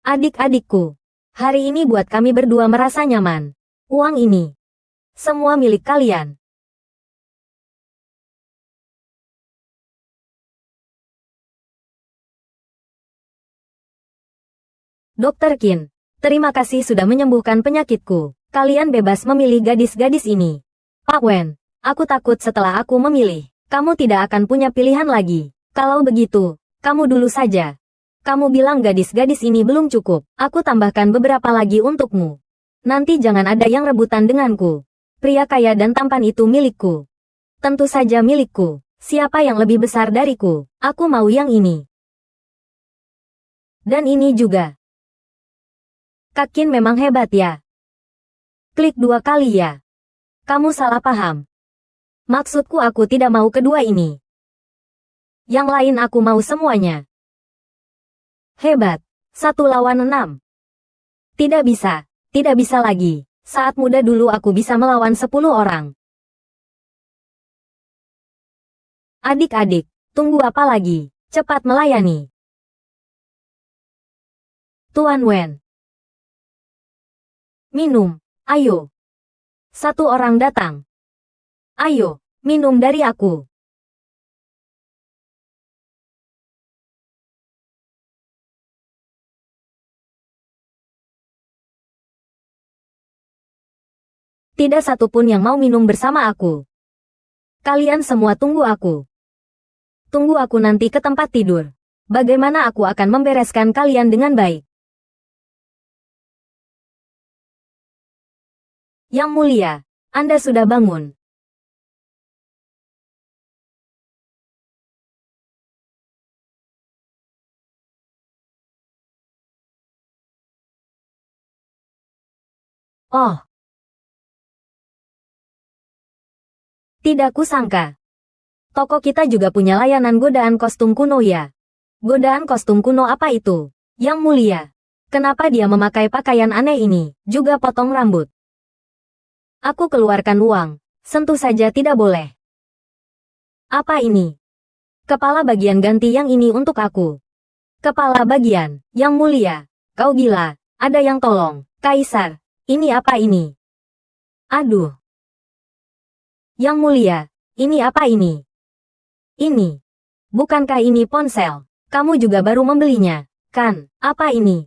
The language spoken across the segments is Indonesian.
Adik-adikku, hari ini buat kami berdua merasa nyaman. Uang ini, semua milik kalian. Dokter Qin, terima kasih sudah menyembuhkan penyakitku. Kalian bebas memilih gadis-gadis ini. Pak Wen, aku takut setelah aku memilih, kamu tidak akan punya pilihan lagi. Kalau begitu, kamu dulu saja. Kamu bilang gadis-gadis ini belum cukup, aku tambahkan beberapa lagi untukmu. Nanti jangan ada yang rebutan denganku. Pria kaya dan tampan itu milikku. Tentu saja milikku. Siapa yang lebih besar dariku? Aku mau yang ini. Dan ini juga. Kak Qin memang hebat ya. Klik 2 kali ya. Kamu salah paham. Maksudku aku tidak mau kedua ini. Yang lain aku mau semuanya. Hebat. 1 lawan 6. Tidak bisa lagi. Saat muda dulu aku bisa melawan 10 orang. Adik-adik, tunggu apa lagi? Cepat melayani. Tuan Wen. Minum, ayo. 1 orang datang. Ayo, minum dari aku. Tidak satu pun yang mau minum bersama aku. Kalian semua tunggu aku. Tunggu aku nanti ke tempat tidur. Bagaimana aku akan membereskan kalian dengan baik? Yang mulia, Anda sudah bangun. Oh. Tidak kusangka. Toko kita juga punya layanan godaan kostum kuno ya. Godaan kostum kuno apa itu? Yang mulia. Kenapa dia memakai pakaian aneh ini, juga potong rambut? Aku keluarkan uang. Sentuh saja tidak boleh. Apa ini? Kepala bagian ganti yang ini untuk aku. Kepala bagian, yang mulia. Kau gila, ada yang tolong. Kaisar, ini apa ini? Aduh. Yang mulia, ini apa ini? Ini. Bukankah ini ponsel? Kamu juga baru membelinya, kan? Apa ini?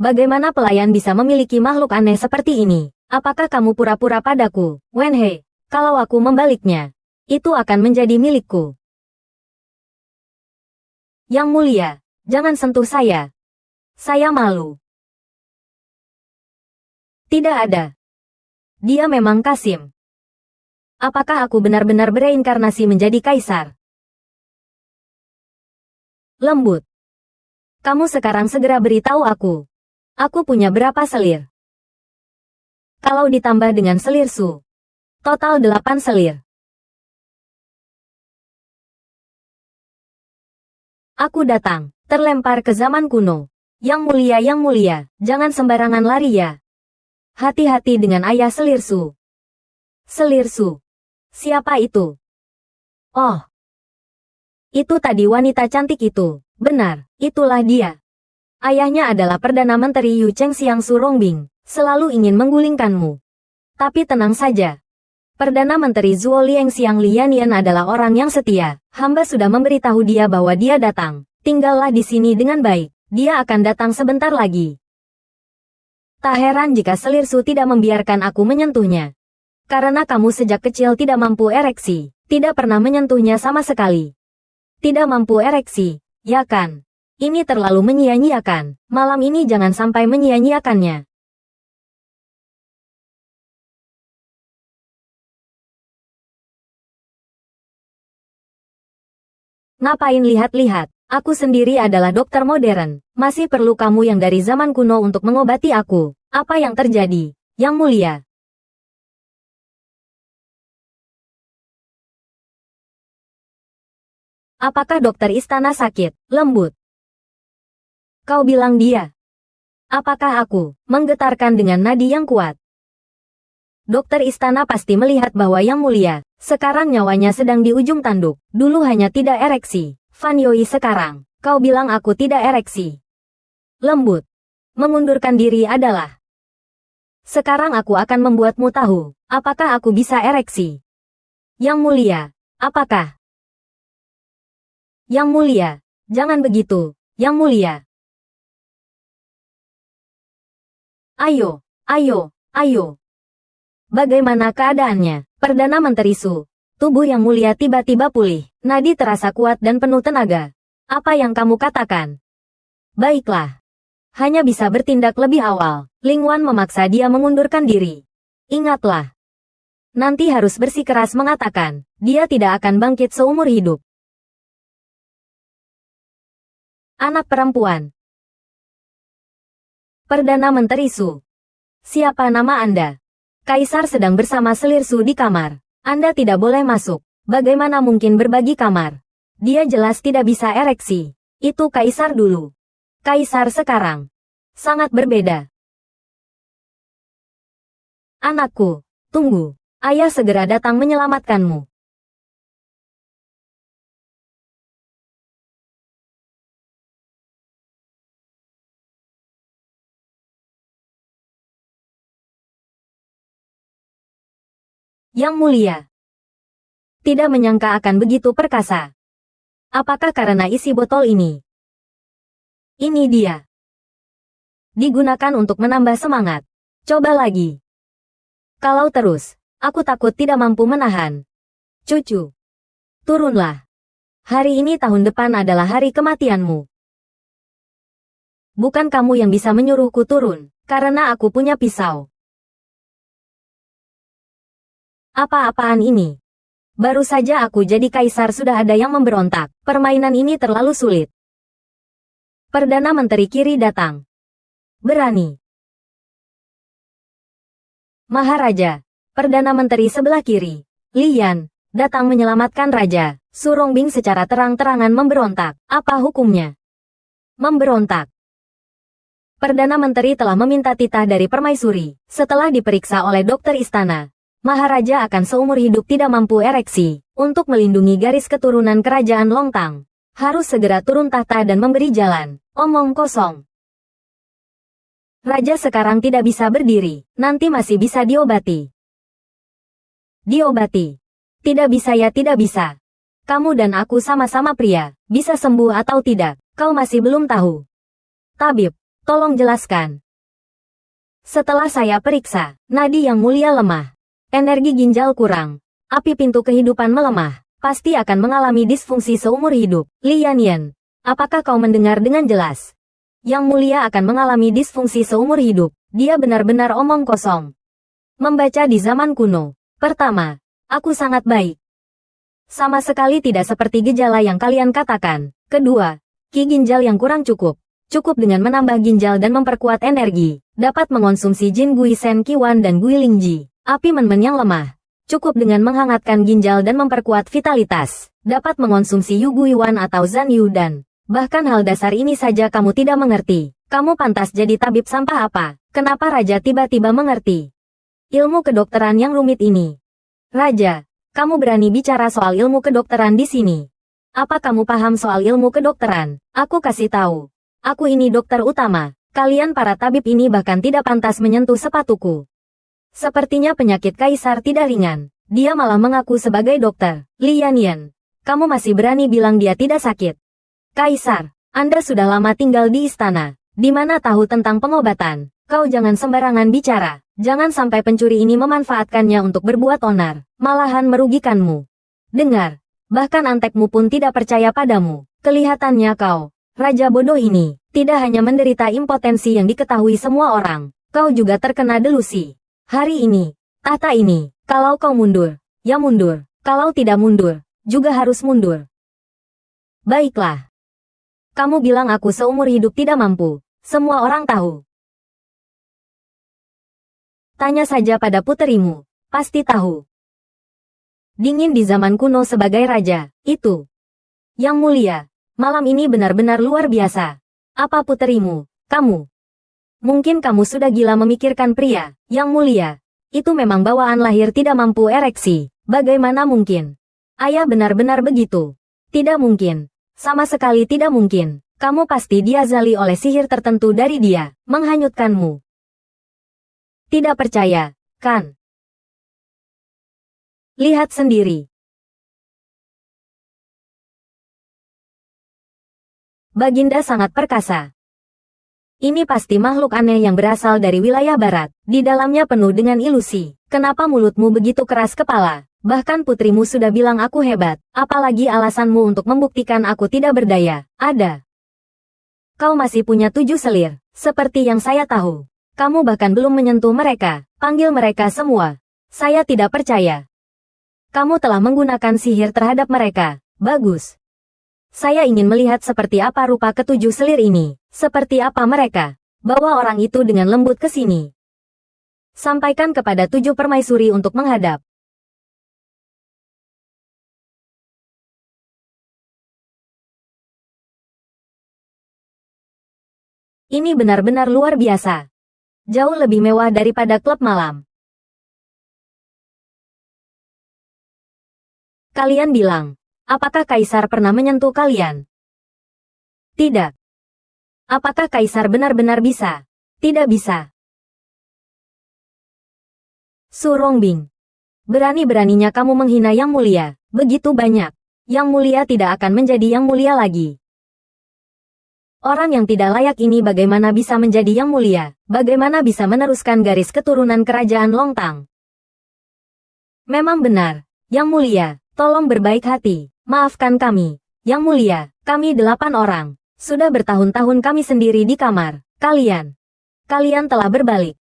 Bagaimana pelayan bisa memiliki makhluk aneh seperti ini? Apakah kamu pura-pura padaku, Wenhei? Kalau aku membaliknya, itu akan menjadi milikku. Yang mulia, jangan sentuh saya. Saya malu. Tidak ada. Dia memang Kasim. Apakah aku benar-benar bereinkarnasi menjadi kaisar? Lembut. Kamu sekarang segera beritahu aku. Aku punya berapa selir? Kalau ditambah dengan selir Su. Total 8 selir. Aku datang, terlempar ke zaman kuno. Yang mulia, jangan sembarangan lari ya. Hati-hati dengan ayah selir Su. Selir Su. Siapa itu? Oh. Itu tadi wanita cantik itu. Benar, itulah dia. Ayahnya adalah Perdana Menteri Yu Cheng Xiang Su Rongbing. Selalu ingin menggulingkanmu. Tapi tenang saja. Perdana Menteri Zuo Liang Xiang Lianian adalah orang yang setia. Hamba sudah memberitahu dia bahwa dia datang. Tinggallah di sini dengan baik. Dia akan datang sebentar lagi. Tak heran jika selir Su tidak membiarkan aku menyentuhnya. Karena kamu sejak kecil tidak mampu ereksi. Tidak pernah menyentuhnya sama sekali. Tidak mampu ereksi, ya kan? Ini terlalu menyia-nyiakan. Malam ini jangan sampai menyia-nyiakannya. Ngapain lihat-lihat? Aku sendiri adalah dokter modern. Masih perlu kamu yang dari zaman kuno untuk mengobati aku. Apa yang terjadi, Yang Mulia? Apakah dokter istana sakit? Lembut. Kau bilang dia. Apakah aku menggetarkan dengan nadi yang kuat? Dokter istana pasti melihat bahwa Yang Mulia sekarang nyawanya sedang di ujung tanduk. Dulu hanya tidak ereksi. Fan Yoi sekarang, kau bilang aku tidak ereksi. lembut. Mengundurkan diri adalah. Sekarang aku akan membuatmu tahu, apakah aku bisa ereksi. Yang mulia, apakah? Yang mulia, jangan begitu, Yang mulia. Ayo, ayo, ayo. Bagaimana keadaannya? Perdana Menteri Su. Tubuh Yang Mulia tiba-tiba pulih. Nadi terasa kuat dan penuh tenaga. Apa yang kamu katakan? Baiklah. Hanya bisa bertindak lebih awal. Ling Wan memaksa dia mengundurkan diri. Ingatlah. Nanti harus bersikeras mengatakan, dia tidak akan bangkit seumur hidup. Anak perempuan. Perdana Menteri Su. Siapa nama Anda? Kaisar sedang bersama selir Su di kamar. Anda tidak boleh masuk. Bagaimana mungkin berbagi kamar? Dia jelas tidak bisa ereksi. Itu Kaisar dulu. Kaisar sekarang. Sangat berbeda. Anakku, tunggu. Ayah segera datang menyelamatkanmu. Yang mulia. Tidak menyangka akan begitu perkasa. Apakah karena isi botol ini? Ini dia. Digunakan untuk menambah semangat. Coba lagi. Kalau terus, aku takut tidak mampu menahan. Cucu. Turunlah. Hari ini tahun depan adalah hari kematianmu. Bukan kamu yang bisa menyuruhku turun, karena aku punya pisau. Apa-apaan ini? Baru saja aku jadi kaisar sudah ada yang memberontak. Permainan ini terlalu sulit. Perdana Menteri Kiri datang. Berani. Maharaja. Perdana Menteri sebelah kiri. Lian. Datang menyelamatkan Raja. Su Rongbing secara terang-terangan memberontak. Apa hukumnya? Memberontak. Perdana Menteri telah meminta titah dari permaisuri. Setelah diperiksa oleh dokter istana. Maharaja akan seumur hidup tidak mampu ereksi. Untuk melindungi garis keturunan kerajaan Longtang, harus segera turun tahta dan memberi jalan. Omong kosong. Raja sekarang tidak bisa berdiri. Nanti masih bisa diobati. Diobati. Tidak bisa ya tidak bisa. Kamu dan aku sama-sama pria. Bisa sembuh atau tidak, kau masih belum tahu. Tabib, tolong jelaskan. Setelah saya periksa, nadi Yang Mulia lemah. Energi ginjal kurang. Api pintu kehidupan melemah. Pasti akan mengalami disfungsi seumur hidup. Lian Yan, apakah kau mendengar dengan jelas? Yang Mulia akan mengalami disfungsi seumur hidup. Dia benar-benar omong kosong. Membaca di zaman kuno. Pertama, aku sangat baik. Sama sekali tidak seperti gejala yang kalian katakan. Kedua, ki ginjal yang kurang cukup. Cukup dengan menambah ginjal dan memperkuat energi. Dapat mengonsumsi Jin Gui Sen Kiwan dan Gui Lingji. Api men-men yang lemah. Cukup dengan menghangatkan ginjal dan memperkuat vitalitas. Dapat mengonsumsi Yu Gui Wan atau Zan Yu dan. Bahkan hal dasar ini saja kamu tidak mengerti. Kamu pantas jadi tabib sampah apa? Kenapa Raja tiba-tiba mengerti ilmu kedokteran yang rumit ini? Raja, kamu berani bicara soal ilmu kedokteran di sini? Apa kamu paham soal ilmu kedokteran? Aku kasih tahu. Aku ini dokter utama. Kalian para tabib ini bahkan tidak pantas menyentuh sepatuku. Sepertinya penyakit Kaisar tidak ringan. Dia malah mengaku sebagai dokter. Lian Yan, kamu masih berani bilang dia tidak sakit? Kaisar, Anda sudah lama tinggal di istana. Di mana tahu tentang pengobatan? Kau jangan sembarangan bicara. Jangan sampai pencuri ini memanfaatkannya untuk berbuat onar. Malahan merugikanmu. Dengar, bahkan antekmu pun tidak percaya padamu. Kelihatannya kau, Raja bodoh ini, tidak hanya menderita impotensi yang diketahui semua orang. Kau juga terkena delusi. Hari ini, tahta ini, kalau kau mundur, ya mundur. Kalau tidak mundur, juga harus mundur. Baiklah. Kamu bilang aku seumur hidup tidak mampu. Semua orang tahu. Tanya saja pada puterimu, pasti tahu. Dingin di zaman kuno sebagai raja, itu. Yang mulia, malam ini benar-benar luar biasa. Apa puterimu, kamu? Mungkin kamu sudah gila memikirkan pria, Yang mulia. Itu memang bawaan lahir tidak mampu ereksi. Bagaimana mungkin? Ayah benar-benar begitu. Tidak mungkin. Sama sekali tidak mungkin. Kamu pasti diazali oleh sihir tertentu dari dia, menghanyutkanmu. Tidak percaya, kan? Lihat sendiri. Baginda sangat perkasa. Ini pasti makhluk aneh yang berasal dari wilayah barat. Di dalamnya penuh dengan ilusi. Kenapa mulutmu begitu keras kepala? Bahkan putrimu sudah bilang aku hebat. Apalagi alasanmu untuk membuktikan aku tidak berdaya. Ada. Kau masih punya 7 selir. Seperti yang saya tahu. Kamu bahkan belum menyentuh mereka. Panggil mereka semua. Saya tidak percaya. Kamu telah menggunakan sihir terhadap mereka. Bagus. Saya ingin melihat seperti apa rupa ketujuh selir ini. Seperti apa mereka. Bawa orang itu dengan lembut ke sini. Sampaikan kepada 7 permaisuri untuk menghadap. Ini benar-benar luar biasa. Jauh lebih mewah daripada klub malam. Kalian bilang, apakah Kaisar pernah menyentuh kalian? Tidak. Apakah Kaisar benar-benar bisa? Tidak bisa. Su Rongbing. Berani-beraninya kamu menghina Yang Mulia. Begitu banyak. Yang Mulia tidak akan menjadi Yang Mulia lagi. Orang yang tidak layak ini bagaimana bisa menjadi Yang Mulia? Bagaimana bisa meneruskan garis keturunan kerajaan Longtang? Memang benar. Yang Mulia, tolong berbaik hati. Maafkan kami. Yang Mulia, kami 8 orang. Sudah bertahun-tahun kami sendiri di kamar. Kalian telah berbalik.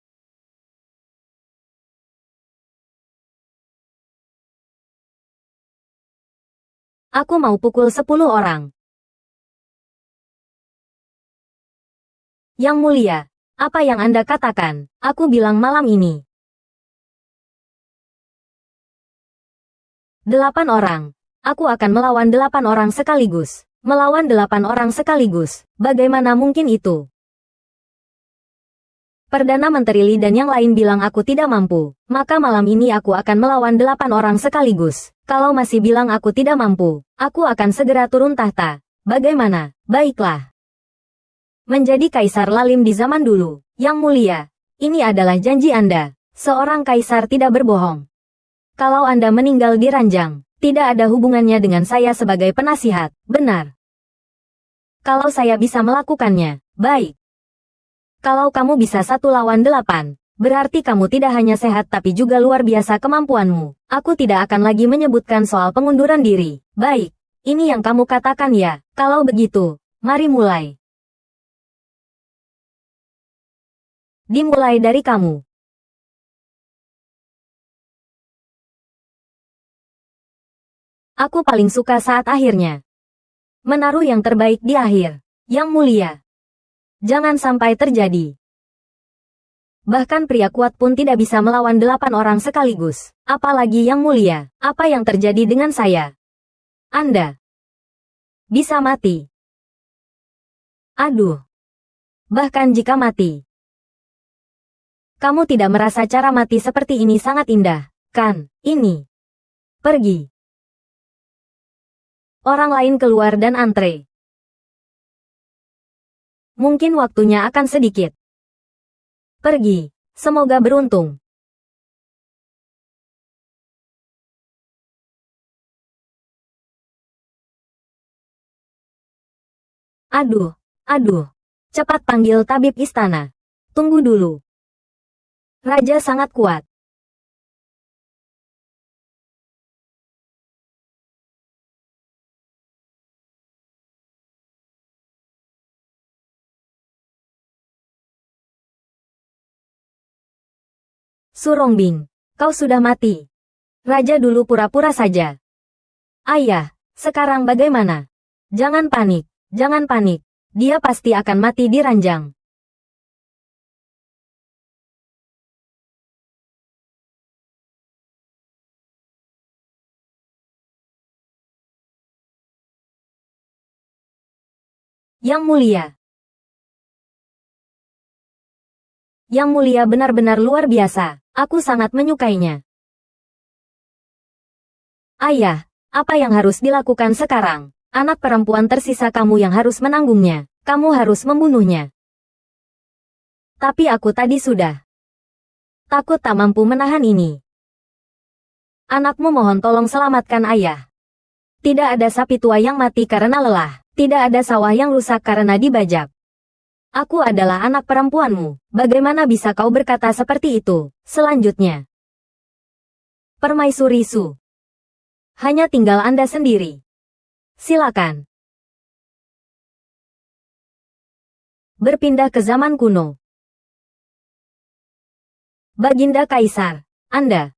Aku mau pukul 10 orang. Yang Mulia, apa yang Anda katakan? Aku bilang malam ini. 8 orang. Aku akan melawan 8 orang sekaligus. Melawan 8 orang sekaligus. Bagaimana mungkin itu? Perdana Menteri Li dan yang lain bilang aku tidak mampu. Maka malam ini aku akan melawan 8 orang sekaligus. Kalau masih bilang aku tidak mampu, aku akan segera turun tahta. Bagaimana? Baiklah. Menjadi Kaisar Lalim di zaman dulu. Yang Mulia, ini adalah janji Anda. Seorang Kaisar tidak berbohong. Kalau Anda meninggal di ranjang, tidak ada hubungannya dengan saya sebagai penasihat, benar. Kalau saya bisa melakukannya, baik. Kalau kamu bisa 1 lawan 8, berarti kamu tidak hanya sehat tapi juga luar biasa kemampuanmu. Aku tidak akan lagi menyebutkan soal pengunduran diri. Baik, ini yang kamu katakan ya. Kalau begitu, mari mulai. Dimulai dari kamu. Aku paling suka saat akhirnya menaruh yang terbaik di akhir. Yang Mulia, jangan sampai terjadi. Bahkan pria kuat pun tidak bisa melawan 8 orang sekaligus. Apalagi Yang Mulia, apa yang terjadi dengan saya? Anda bisa mati. Aduh. Bahkan jika mati, kamu tidak merasa cara mati seperti ini sangat indah, kan? Ini. Pergi. Orang lain keluar dan antre. Mungkin waktunya akan sedikit. Pergi. Semoga beruntung. Aduh. Cepat panggil tabib istana. Tunggu dulu. Raja sangat kuat. Su Rongbing, kau sudah mati. Raja dulu pura-pura saja. Ayah, sekarang bagaimana? Jangan panik, jangan panik. Dia pasti akan mati di ranjang. Yang Mulia. Yang Mulia benar-benar luar biasa. Aku sangat menyukainya. Ayah, apa yang harus dilakukan sekarang? Anak perempuan tersisa kamu yang harus menanggungnya. Kamu harus membunuhnya. Tapi aku tadi sudah. Takut tak mampu menahan ini. Anakmu mohon tolong selamatkan ayah. Tidak ada sapi tua yang mati karena lelah. Tidak ada sawah yang rusak karena dibajak. Aku adalah anak perempuanmu. Bagaimana bisa kau berkata seperti itu? Selanjutnya. Permaisuri Su. Hanya tinggal Anda sendiri. Silakan. Berpindah ke zaman kuno. Baginda Kaisar, Anda.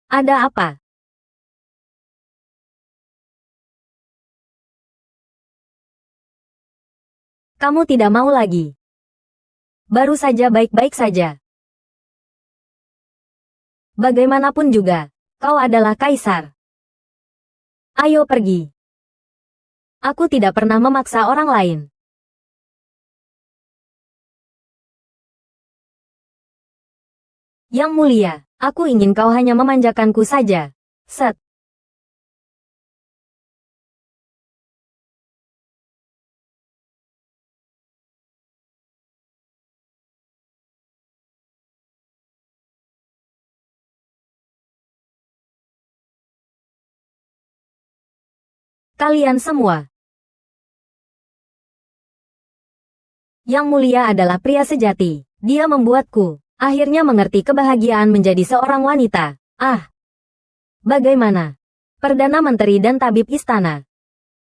Ada apa? Kamu tidak mau lagi. Baru saja baik-baik saja. Bagaimanapun juga, kau adalah kaisar. Ayo pergi. Aku tidak pernah memaksa orang lain. Yang mulia, aku ingin kau hanya memanjakanku saja. Set. Kalian semua. Yang mulia adalah pria sejati. Dia membuatku akhirnya mengerti kebahagiaan menjadi seorang wanita. Ah. Bagaimana? Perdana Menteri dan tabib istana.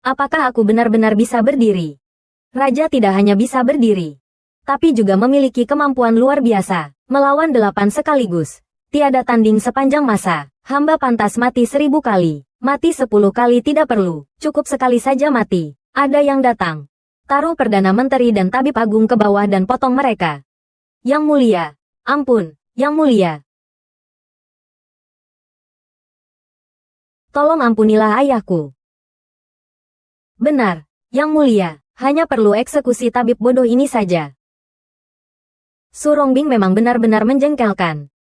Apakah aku benar-benar bisa berdiri? Raja tidak hanya bisa berdiri, tapi juga memiliki kemampuan luar biasa. Melawan 8 sekaligus. Tiada tanding sepanjang masa. Hamba pantas mati 1000 kali. Mati 10 kali tidak perlu. Cukup sekali saja mati. Ada yang datang. Taruh Perdana Menteri dan Tabib Agung ke bawah dan potong mereka. Yang mulia. Ampun, Yang mulia. Tolong ampunilah ayahku. Benar, Yang mulia. Hanya perlu eksekusi tabib bodoh ini saja. Su Rongbing memang benar-benar menjengkelkan.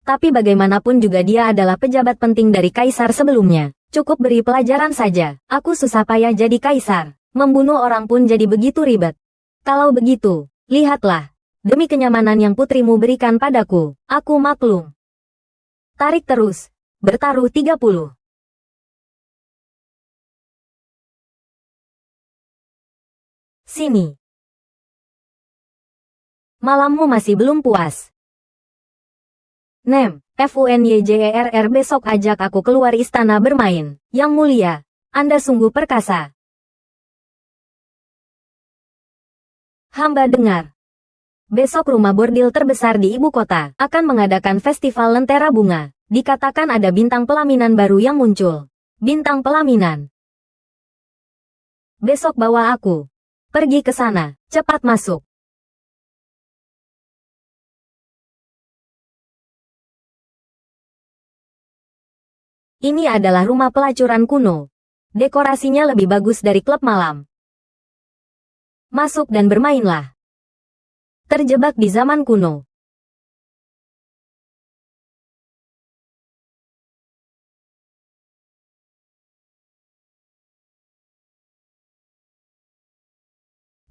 Tapi bagaimanapun juga dia adalah pejabat penting dari kaisar sebelumnya. Cukup beri pelajaran saja. Aku susah payah jadi kaisar. Membunuh orang pun jadi begitu ribet. Kalau begitu, lihatlah. Demi kenyamanan yang putrimu berikan padaku, aku maklum. Tarik terus. Bertaruh 30. Sini. Malammu masih belum puas. Nem, FUNYJERR besok ajak aku keluar istana bermain. Yang mulia, Anda sungguh perkasa. Hamba dengar. Besok rumah bordil terbesar di ibu kota akan mengadakan festival lentera bunga. Dikatakan ada bintang pelaminan baru yang muncul. Bintang pelaminan. Besok bawa aku. Pergi ke sana, cepat masuk. Ini adalah rumah pelacuran kuno. Dekorasinya lebih bagus dari klub malam. Masuk dan bermainlah. Terjebak di zaman kuno.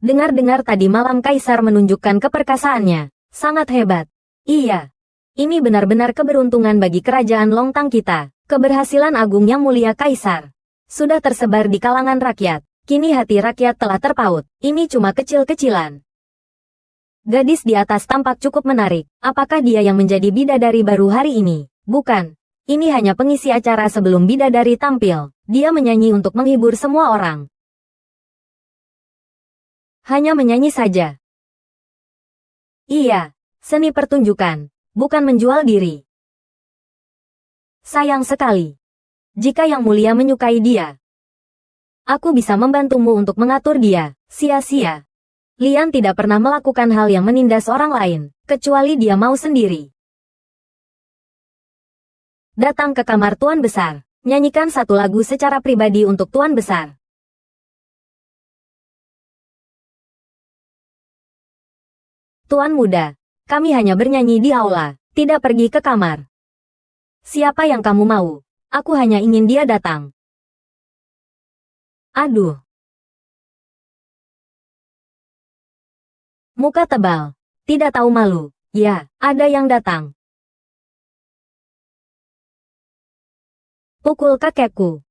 Dengar-dengar tadi malam Kaisar menunjukkan keperkasaannya. Sangat hebat. Iya. Ini benar-benar keberuntungan bagi kerajaan Longtang kita. Keberhasilan agung yang mulia Kaisar. Sudah tersebar di kalangan rakyat. Kini hati rakyat telah terpaut. Ini cuma kecil-kecilan. Gadis di atas tampak cukup menarik. Apakah dia yang menjadi bidadari baru hari ini? Bukan. Ini hanya pengisi acara sebelum bidadari tampil. Dia menyanyi untuk menghibur semua orang. Hanya menyanyi saja. Iya, seni pertunjukan, bukan menjual diri. Sayang sekali. Jika Yang Mulia menyukai dia, aku bisa membantumu untuk mengatur dia. Sia-sia. Lian tidak pernah melakukan hal yang menindas orang lain, kecuali dia mau sendiri. Datang ke kamar Tuan Besar. Nyanyikan satu lagu secara pribadi untuk Tuan Besar. Tuan Muda, kami hanya bernyanyi di aula. Tidak pergi ke kamar. Siapa yang kamu mau? Aku hanya ingin dia datang. Aduh. Muka tebal. Tidak tahu malu. Ya, ada yang datang. Pukul kakekku.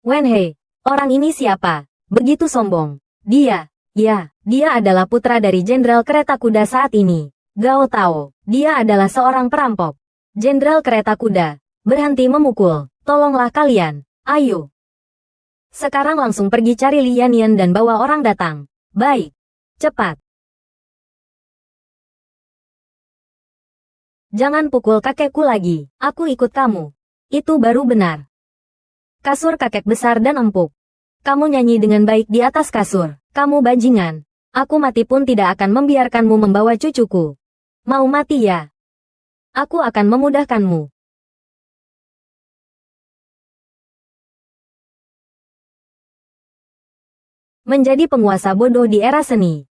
Wenhei, orang ini siapa? Begitu sombong. Dia, ya, dia adalah putra dari Jenderal Kereta Kuda saat ini. Gao Tao, dia adalah seorang perampok. Jenderal Kereta Kuda, berhenti memukul. Tolonglah kalian. Ayo. Sekarang langsung pergi cari Li Yannian dan bawa orang datang. Baik. Cepat. Jangan pukul kakekku lagi. Aku ikut kamu. Itu baru benar. Kasur kakek besar dan empuk. Kamu nyanyi dengan baik di atas kasur. Kamu bajingan. Aku mati pun tidak akan membiarkanmu membawa cucuku. Mau mati ya? Aku akan memudahkanmu. Menjadi penguasa bodoh di era seni.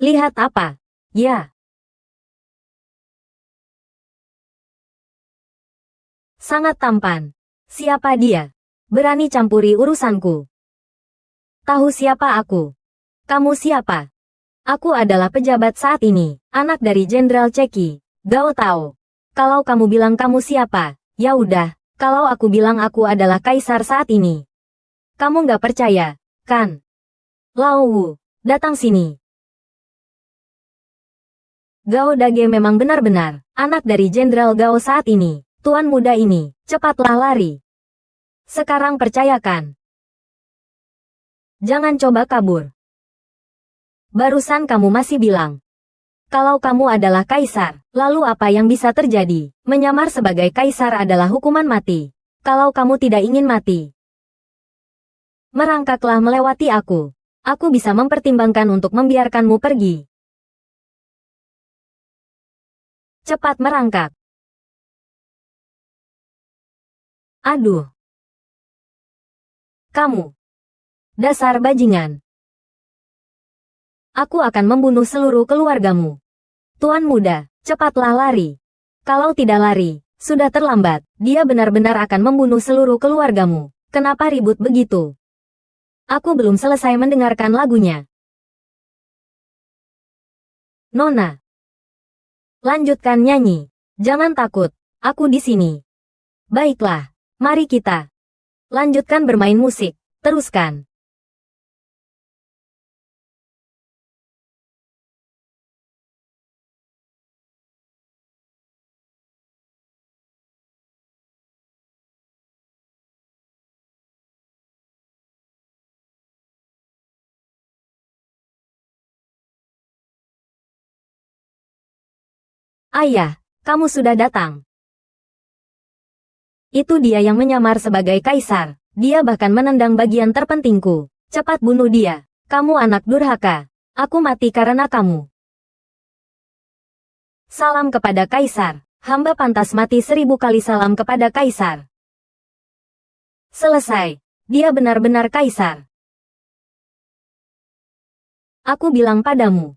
Lihat apa? Ya. Sangat tampan. Siapa dia? Berani campuri urusanku. Tahu siapa aku? Kamu siapa? Aku adalah pejabat saat ini, anak dari Jenderal Ceki, Gao Tao. Kalau kamu bilang kamu siapa, ya udah. Kalau aku bilang aku adalah kaisar saat ini. Kamu nggak percaya, kan? Lao Wu, datang sini. Gao Dage memang benar-benar anak dari Jenderal Gao saat ini. Tuan muda ini, cepatlah lari. Sekarang percayakan. Jangan coba kabur. Barusan kamu masih bilang. Kalau kamu adalah kaisar, lalu apa yang bisa terjadi? Menyamar sebagai kaisar adalah hukuman mati. Kalau kamu tidak ingin mati, merangkaklah melewati aku. Aku bisa mempertimbangkan untuk membiarkanmu pergi. Cepat merangkak. Aduh. Kamu. Dasar bajingan. Aku akan membunuh seluruh keluargamu. Tuan muda, cepatlah lari. Kalau tidak lari, sudah terlambat. Dia benar-benar akan membunuh seluruh keluargamu. Kenapa ribut begitu? Aku belum selesai mendengarkan lagunya. Nona. Lanjutkan nyanyi. Jangan takut. Aku di sini. Baiklah. Mari kita. Lanjutkan bermain musik. Teruskan. Ayah, kamu sudah datang. Itu dia yang menyamar sebagai kaisar. Dia bahkan menendang bagian terpentingku. Cepat bunuh dia. Kamu anak durhaka. Aku mati karena kamu. Salam kepada kaisar. Hamba pantas mati 1000 kali salam kepada kaisar. Selesai. Dia benar-benar kaisar. Aku bilang padamu.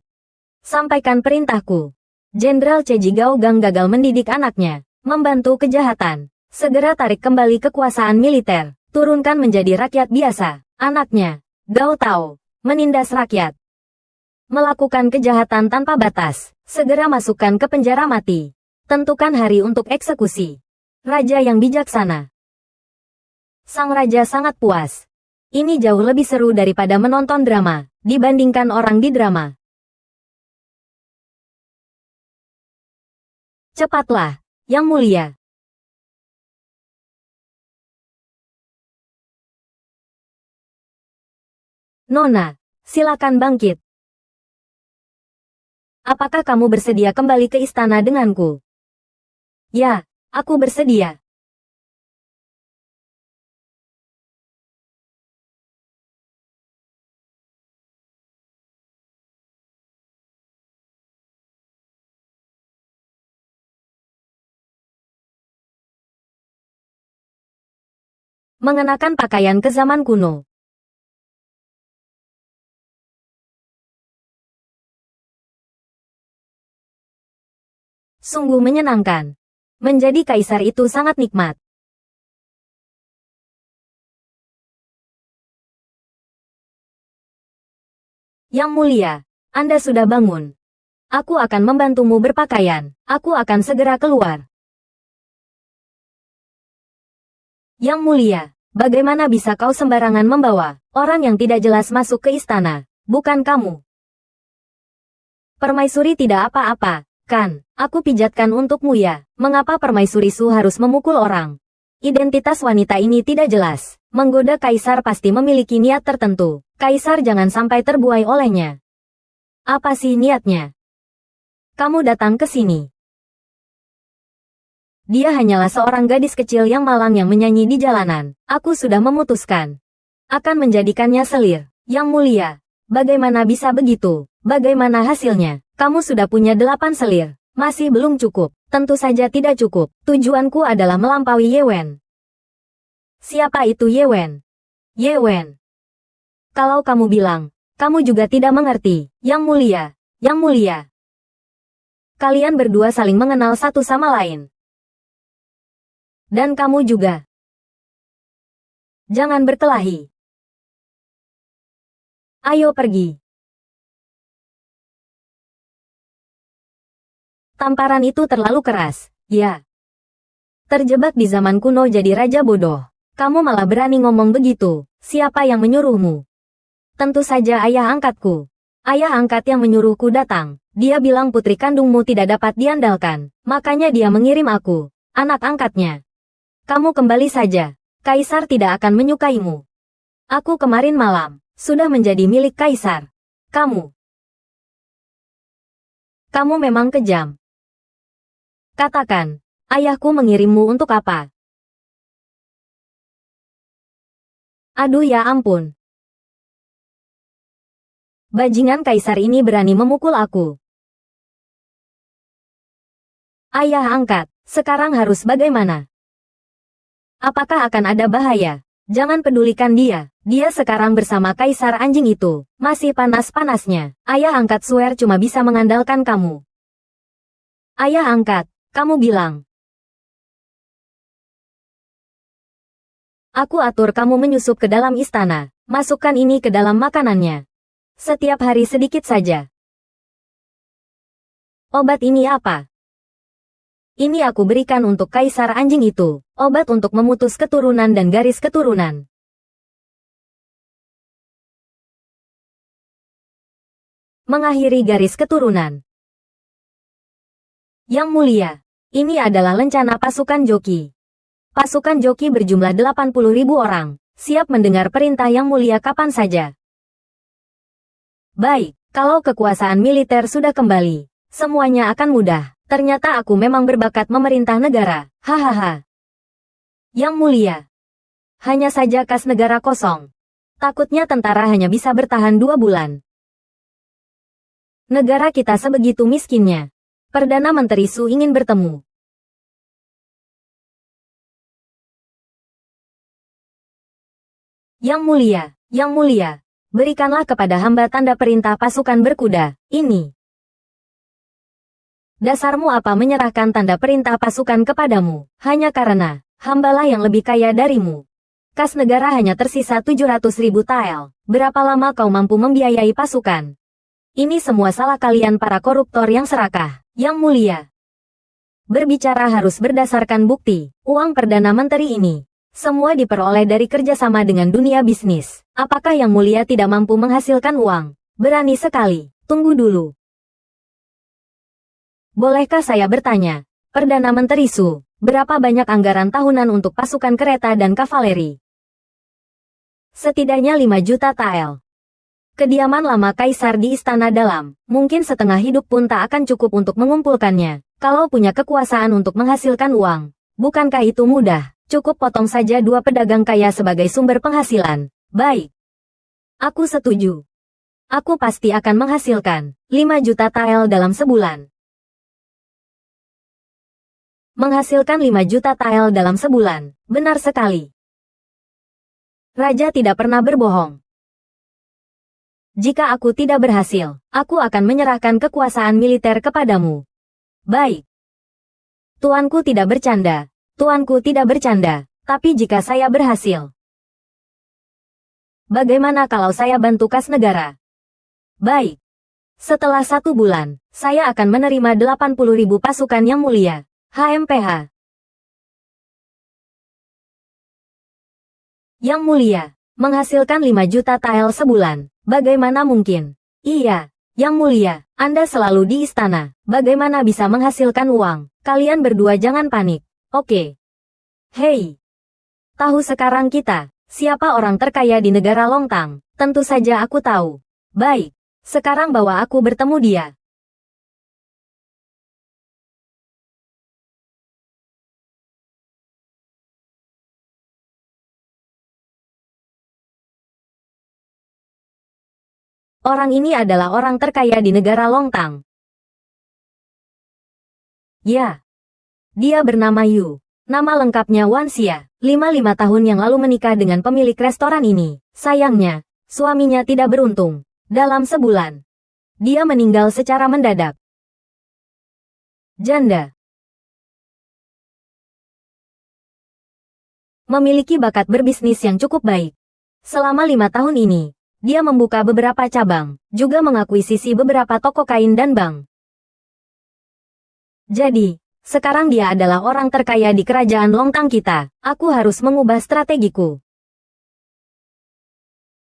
Sampaikan perintahku. Jenderal Ceji Gao Gang gagal mendidik anaknya. Membantu kejahatan. Segera tarik kembali kekuasaan militer. Turunkan menjadi rakyat biasa. Anaknya, Gao Tao, menindas rakyat. Melakukan kejahatan tanpa batas. Segera masukkan ke penjara mati. Tentukan hari untuk eksekusi. Raja yang bijaksana. Sang raja sangat puas. Ini jauh lebih seru daripada menonton drama, dibandingkan orang di drama. Cepatlah, Yang Mulia. Nona, silakan bangkit. Apakah kamu bersedia kembali ke istana denganku? Ya, aku bersedia. Mengenakan pakaian ke zaman kuno. Sungguh menyenangkan. Menjadi kaisar itu sangat nikmat. Yang mulia, Anda sudah bangun. Aku akan membantumu berpakaian. Aku akan segera keluar. Yang mulia, bagaimana bisa kau sembarangan membawa orang yang tidak jelas masuk ke istana? Bukan kamu. Permaisuri tidak apa-apa, kan? Aku pijatkan untukmu ya. Mengapa Permaisuri Su harus memukul orang? Identitas wanita ini tidak jelas. Menggoda kaisar pasti memiliki niat tertentu. Kaisar jangan sampai terbuai olehnya. Apa sih niatnya? Kamu datang ke sini. Dia hanyalah seorang gadis kecil yang malang yang menyanyi di jalanan. Aku sudah memutuskan. Akan menjadikannya selir. Yang mulia, bagaimana bisa begitu? Bagaimana hasilnya? Kamu sudah punya 8 selir. Masih belum cukup. Tentu saja tidak cukup. Tujuanku adalah melampaui Ye Wen. Siapa itu Ye Wen? Ye Wen. Kalau kamu bilang, kamu juga tidak mengerti. Yang mulia, yang mulia. Kalian berdua saling mengenal satu sama lain. Dan kamu juga. Jangan berkelahi. Ayo pergi. Tamparan itu terlalu keras, ya. Terjebak di zaman kuno jadi raja bodoh. Kamu malah berani ngomong begitu. Siapa yang menyuruhmu? Tentu saja ayah angkatku. Ayah angkat yang menyuruhku datang. Dia bilang putri kandungmu tidak dapat diandalkan. Makanya dia mengirim aku, anak angkatnya. Kamu kembali saja. Kaisar tidak akan menyukaimu. Aku kemarin malam sudah menjadi milik kaisar. Kamu memang kejam. Katakan, ayahku mengirimmu untuk apa? Aduh ya ampun. Bajingan kaisar ini berani memukul aku. Ayah angkat, sekarang harus bagaimana? Apakah akan ada bahaya? Jangan pedulikan dia. Dia sekarang bersama kaisar anjing itu. Masih panas-panasnya. Ayah angkat swear cuma bisa mengandalkan kamu. Ayah angkat, kamu bilang. Aku atur kamu menyusup ke dalam istana. Masukkan ini ke dalam makanannya. Setiap hari sedikit saja. Obat ini apa? Ini aku berikan untuk kaisar anjing itu. Obat untuk memutus keturunan dan garis keturunan. Mengakhiri garis keturunan. Yang mulia, ini adalah lencana pasukan joki. Pasukan joki berjumlah 80.000 orang, siap mendengar perintah yang mulia kapan saja. Baik, kalau kekuasaan militer sudah kembali, semuanya akan mudah. Ternyata aku memang berbakat memerintah negara. Hahaha. Yang mulia. Hanya saja kas negara kosong. Takutnya tentara hanya bisa bertahan 2 bulan. Negara kita sebegitu miskinnya. Perdana Menteri Su ingin bertemu. Yang mulia, berikanlah kepada hamba tanda perintah pasukan berkuda, ini. Dasarmu apa menyerahkan tanda perintah pasukan kepadamu, hanya karena, hambalah yang lebih kaya darimu. Kas negara hanya tersisa 700.000 tael, berapa lama kau mampu membiayai pasukan? Ini semua salah kalian para koruptor yang serakah, yang mulia. Berbicara harus berdasarkan bukti, uang Perdana Menteri ini. Semua diperoleh dari kerjasama dengan dunia bisnis. Apakah yang mulia tidak mampu menghasilkan uang? Berani sekali, tunggu dulu. Bolehkah saya bertanya, Perdana Menteri Su, berapa banyak anggaran tahunan untuk pasukan kereta dan kavaleri? Setidaknya 5 juta tael. Kediaman lama kaisar di istana dalam, mungkin setengah hidup pun tak akan cukup untuk mengumpulkannya. Kalau punya kekuasaan untuk menghasilkan uang, bukankah itu mudah? Cukup potong saja 2 pedagang kaya sebagai sumber penghasilan. Baik. Aku setuju. Aku pasti akan menghasilkan 5 juta tael dalam sebulan. Menghasilkan 5 juta tael dalam sebulan, benar sekali. Raja tidak pernah berbohong. Jika aku tidak berhasil, aku akan menyerahkan kekuasaan militer kepadamu. Baik. Tuanku tidak bercanda. Tuanku tidak bercanda. Tapi jika saya berhasil, bagaimana kalau saya bantu kas negara? Baik. Setelah 1 bulan, saya akan menerima 80.000 pasukan yang mulia. HMPH. Yang mulia, menghasilkan 5 juta tael sebulan. Bagaimana mungkin? Iya, yang mulia, Anda selalu di istana. Bagaimana bisa menghasilkan uang? Kalian berdua jangan panik. Oke. Hei. Tahu sekarang kita, siapa orang terkaya di negara Longtang? Tentu saja aku tahu. Baik. Sekarang bawa aku bertemu dia. Orang ini adalah orang terkaya di negara Longtang. Ya. Dia bernama Yu. Nama lengkapnya Wan Xia. 55 tahun yang lalu menikah dengan pemilik restoran ini. Sayangnya, suaminya tidak beruntung. Dalam sebulan, dia meninggal secara mendadak. Janda. Memiliki bakat berbisnis yang cukup baik. Selama 5 tahun ini, dia membuka beberapa cabang, juga mengakuisisi beberapa toko kain dan bank. Jadi, sekarang dia adalah orang terkaya di kerajaan Longtang kita. Aku harus mengubah strategiku.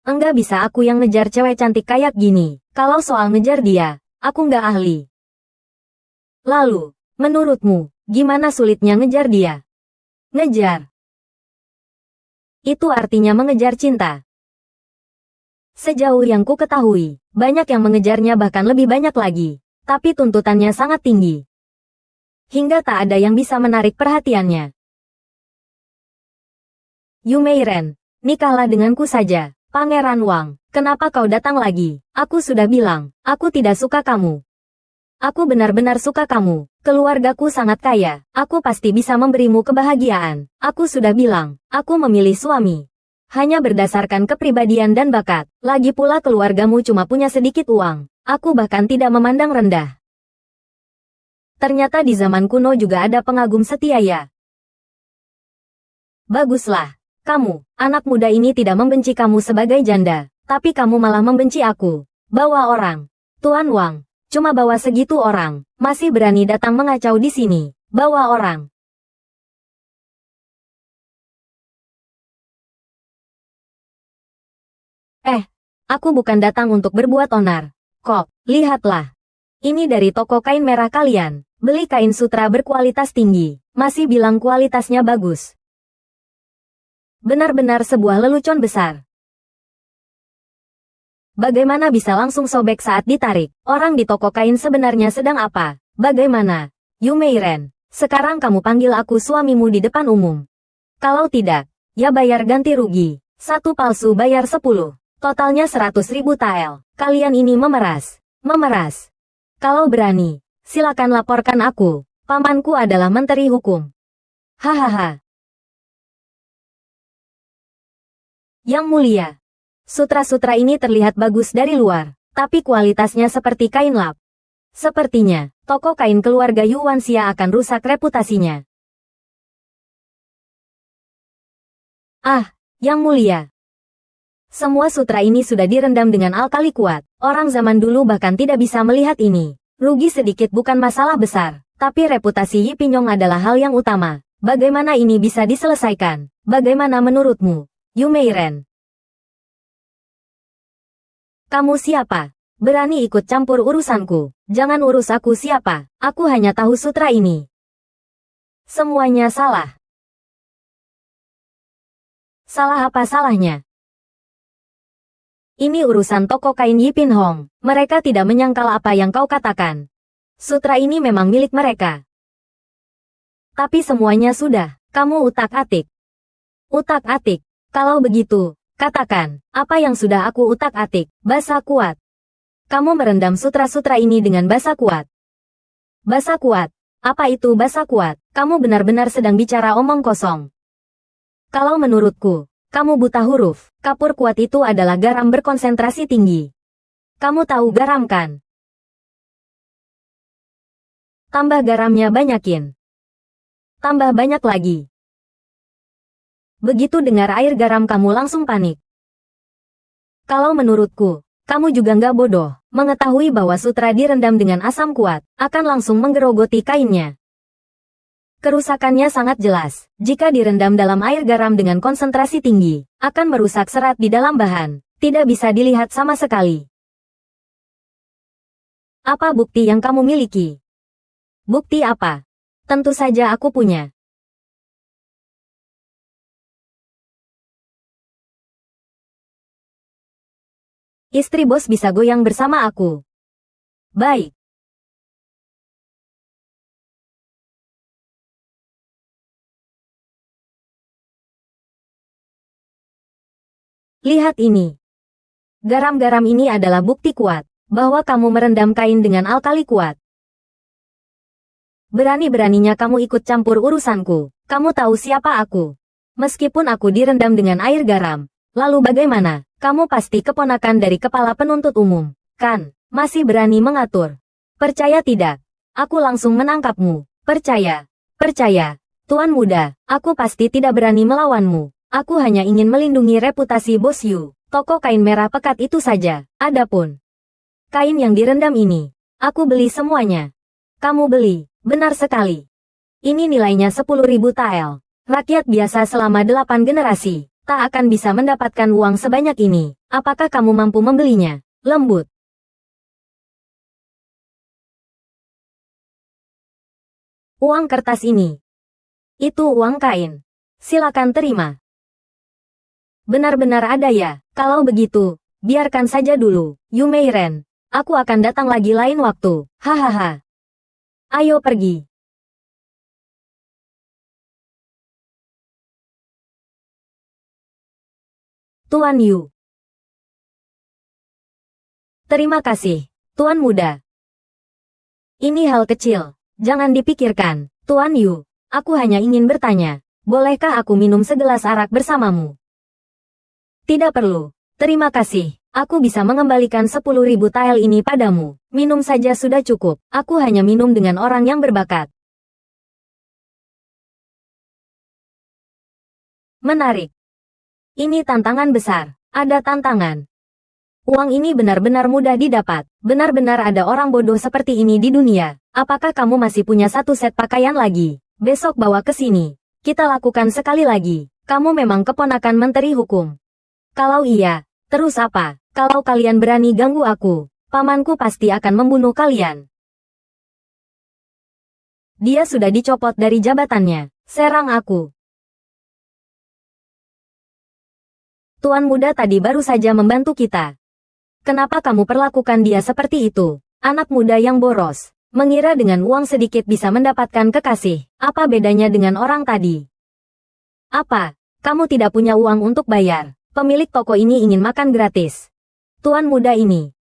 Enggak bisa aku yang ngejar cewek cantik kayak gini. Kalau soal ngejar dia, aku nggak ahli. Lalu, menurutmu, gimana sulitnya ngejar dia? Ngejar. Itu artinya mengejar cinta. Sejauh yang ku ketahui, banyak yang mengejarnya bahkan lebih banyak lagi. Tapi tuntutannya sangat tinggi. Hingga tak ada yang bisa menarik perhatiannya. Yu Meiren, nikahlah denganku saja. Pangeran Wang, kenapa kau datang lagi? Aku sudah bilang, aku tidak suka kamu. Aku benar-benar suka kamu. Keluargaku sangat kaya. Aku pasti bisa memberimu kebahagiaan. Aku sudah bilang, aku memilih suami. Hanya berdasarkan kepribadian dan bakat. Lagi pula keluargamu cuma punya sedikit uang. Aku bahkan tidak memandang rendah. Ternyata di zaman kuno juga ada pengagum setia ya. Baguslah. Kamu, anak muda ini tidak membenci kamu sebagai janda, tapi kamu malah membenci aku. Bawa orang. Tuan Wang, cuma bawa segitu orang, masih berani datang mengacau di sini. Bawa orang. Aku bukan datang untuk berbuat onar. Kok, lihatlah. Ini dari toko kain merah kalian. Beli kain sutra berkualitas tinggi. Masih bilang kualitasnya bagus. Benar-benar sebuah lelucon besar. Bagaimana bisa langsung sobek saat ditarik? Orang di toko kain sebenarnya sedang apa? Bagaimana? Yu Meiren, sekarang kamu panggil aku suamimu di depan umum. Kalau tidak, ya bayar ganti rugi. 1 palsu bayar 10. Totalnya 100.000 tael. Kalian ini memeras. Memeras. Kalau berani, silakan laporkan aku. Pamanku adalah menteri hukum. Hahaha. Yang mulia. Sutra-sutra ini terlihat bagus dari luar, tapi kualitasnya seperti kain lap. Sepertinya, toko kain keluarga Yu Wanxia akan rusak reputasinya. Yang mulia. Semua sutra ini sudah direndam dengan alkali kuat. Orang zaman dulu bahkan tidak bisa melihat ini. Rugi sedikit bukan masalah besar, tapi reputasi Yi Pinyong adalah hal yang utama. Bagaimana ini bisa diselesaikan? Bagaimana menurutmu, Yu Meiren? Kamu siapa? Berani ikut campur urusanku? Jangan urus aku siapa. Aku hanya tahu sutra ini. Semuanya salah. Salah apa salahnya? Ini urusan toko kain Yi Pin Hong. Mereka tidak menyangkal apa yang kau katakan. Sutra ini memang milik mereka. Tapi semuanya sudah. Kamu utak-atik. Utak-atik. Kalau begitu, katakan, apa yang sudah aku utak-atik? Basa kuat. Kamu merendam sutra-sutra ini dengan basa kuat. Basa kuat. Apa itu basa kuat? Kamu benar-benar sedang bicara omong kosong. Kalau menurutku, kamu buta huruf. Kapur kuat itu adalah garam berkonsentrasi tinggi. Kamu tahu garam kan? Tambah garamnya banyakin. tambah banyak lagi. Begitu dengar air garam kamu langsung panik. Kalau menurutku, kamu juga nggak bodoh, mengetahui bahwa sutra direndam dengan asam kuat, akan langsung menggerogoti kainnya. Kerusakannya sangat jelas, jika direndam dalam air garam dengan konsentrasi tinggi, akan merusak serat di dalam bahan, tidak bisa dilihat sama sekali. Apa bukti yang kamu miliki? Bukti apa? Tentu saja aku punya. Istri bos bisa goyang bersama aku. Baik. Lihat ini. Garam-garam ini adalah bukti kuat, bahwa kamu merendam kain dengan alkali kuat. Berani-beraninya kamu ikut campur urusanku. Kamu tahu siapa aku. Meskipun aku direndam dengan air garam, lalu bagaimana? Kamu pasti keponakan dari kepala penuntut umum, kan? Masih berani mengatur. Percaya tidak? Aku langsung menangkapmu. Percaya. Percaya. Tuan muda, aku pasti tidak berani melawanmu. Aku hanya ingin melindungi reputasi Bos Yu, toko kain merah pekat itu saja. Adapun kain yang direndam ini, aku beli semuanya. Kamu beli, benar sekali. Ini nilainya 10.000 tael. Rakyat biasa selama 8 generasi tak akan bisa mendapatkan uang sebanyak ini. Apakah kamu mampu membelinya? Lembut. Uang kertas ini. Itu uang kain. Silakan terima. Benar-benar ada ya? Kalau begitu, biarkan saja dulu, Yu Meiren. Aku akan datang lagi lain waktu. Hahaha. Ayo pergi. Tuan Yu. Terima kasih, Tuan Muda. Ini hal kecil, jangan dipikirkan, Tuan Yu. Aku hanya ingin bertanya, bolehkah aku minum segelas arak bersamamu? Tidak perlu, terima kasih. Aku bisa mengembalikan 10.000 tael ini padamu. Minum saja sudah cukup, aku hanya minum dengan orang yang berbakat. Menarik. Ini tantangan besar, ada tantangan. Uang ini benar-benar mudah didapat. Benar-benar ada orang bodoh seperti ini di dunia. Apakah kamu masih punya satu set pakaian lagi? Besok bawa ke sini. Kita lakukan sekali lagi. Kamu memang keponakan menteri hukum. Kalau iya, terus apa? Kalau kalian berani ganggu aku, pamanku pasti akan membunuh kalian. Dia sudah dicopot dari jabatannya. Serang aku. Tuan muda tadi baru saja membantu kita. Kenapa kamu perlakukan dia seperti itu? Anak muda yang boros, mengira dengan uang sedikit bisa mendapatkan kekasih. Apa bedanya dengan orang tadi? Apa? Kamu tidak punya uang untuk bayar. Pemilik toko ini ingin makan gratis. Tuan muda ini.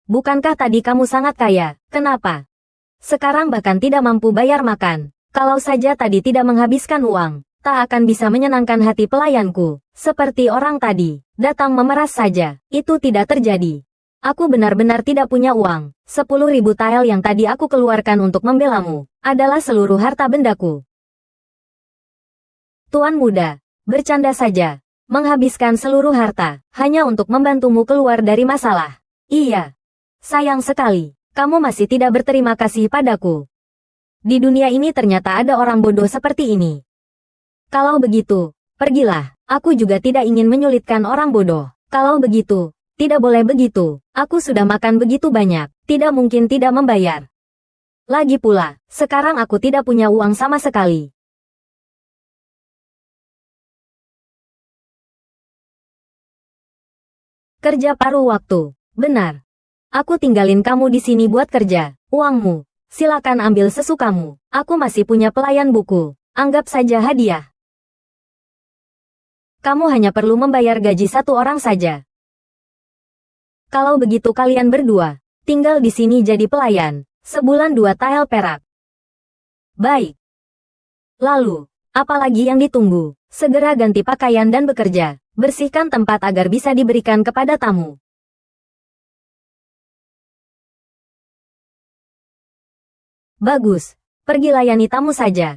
Bukankah tadi kamu sangat kaya? Kenapa? Sekarang bahkan tidak mampu bayar makan. Kalau saja tadi tidak menghabiskan uang, tak akan bisa menyenangkan hati pelayanku. Seperti orang tadi, datang memeras saja. Itu tidak terjadi. Aku benar-benar tidak punya uang. 10.000 tael yang tadi aku keluarkan untuk membelamu, adalah seluruh harta bendaku. Tuan muda, bercanda saja. Menghabiskan seluruh harta, hanya untuk membantumu keluar dari masalah. Iya. Sayang sekali, kamu masih tidak berterima kasih padaku. Di dunia ini ternyata ada orang bodoh seperti ini. Kalau begitu, pergilah. Aku juga tidak ingin menyulitkan orang bodoh. Kalau begitu, tidak boleh begitu. Aku sudah makan begitu banyak, tidak mungkin tidak membayar. Lagi pula, sekarang aku tidak punya uang sama sekali. Kerja paruh waktu. Benar. Aku tinggalin kamu di sini buat kerja. Uangmu, silakan ambil sesukamu. Aku masih punya pelayan buku. Anggap saja hadiah. Kamu hanya perlu membayar gaji satu orang saja. Kalau begitu kalian berdua, tinggal di sini jadi pelayan. Sebulan 2 tael perak. Baik. Lalu, apalagi yang ditunggu? Segera ganti pakaian dan bekerja. Bersihkan tempat agar bisa diberikan kepada tamu. Bagus. Pergi layani tamu saja.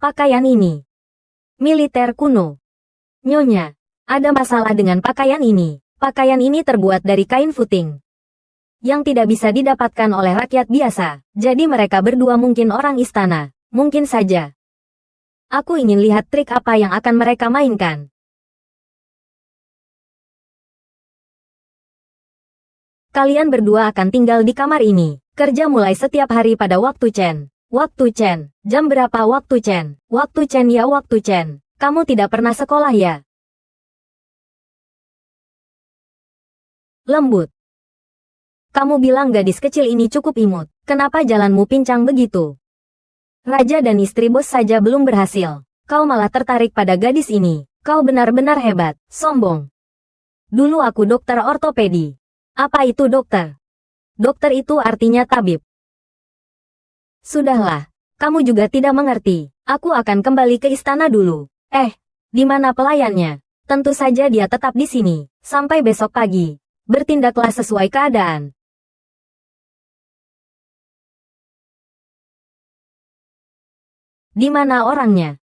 Pakaian ini. Militer kuno. Nyonya, ada masalah dengan pakaian ini. Pakaian ini terbuat dari kain futing yang tidak bisa didapatkan oleh rakyat biasa. Jadi mereka berdua mungkin orang istana. Mungkin saja. Aku ingin lihat trik apa yang akan mereka mainkan. Kalian berdua akan tinggal di kamar ini. Kerja mulai setiap hari pada waktu Chen. Waktu Chen. Jam berapa waktu Chen? Waktu Chen ya waktu Chen. Kamu tidak pernah sekolah ya? Lembut. Kamu bilang gadis kecil ini cukup imut. Kenapa jalanmu pincang begitu? Raja dan istri bos saja belum berhasil. Kau malah tertarik pada gadis ini. Kau benar-benar hebat. Sombong. Dulu aku dokter ortopedi. Apa itu dokter? Dokter itu artinya tabib. Sudahlah. Kamu juga tidak mengerti. Aku akan kembali ke istana dulu. Di mana pelayannya? Tentu saja dia tetap di sini. Sampai besok pagi. Bertindaklah sesuai keadaan. Di mana orangnya?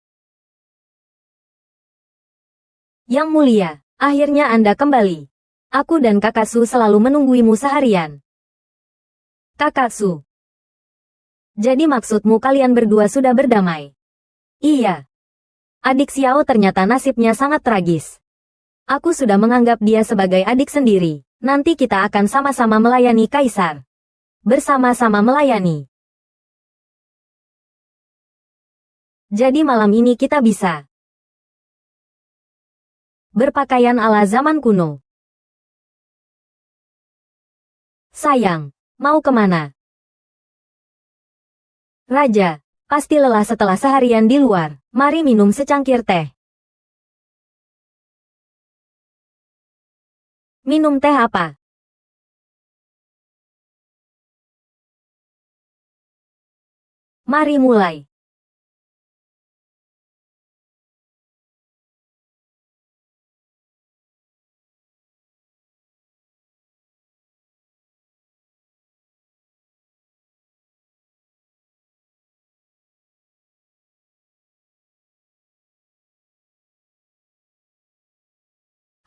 Yang mulia, akhirnya Anda kembali. Aku dan Kakak Su selalu menungguimu seharian. Kakak Su. Jadi maksudmu kalian berdua sudah berdamai? Iya. Adik Xiao ternyata nasibnya sangat tragis. Aku sudah menganggap dia sebagai adik sendiri. Nanti kita akan sama-sama melayani Kaisar. Bersama-sama melayani. Jadi malam ini kita bisa berpakaian ala zaman kuno. Sayang, mau kemana? Raja, pasti lelah setelah seharian di luar. Mari minum secangkir teh. Minum teh apa? Mari mulai.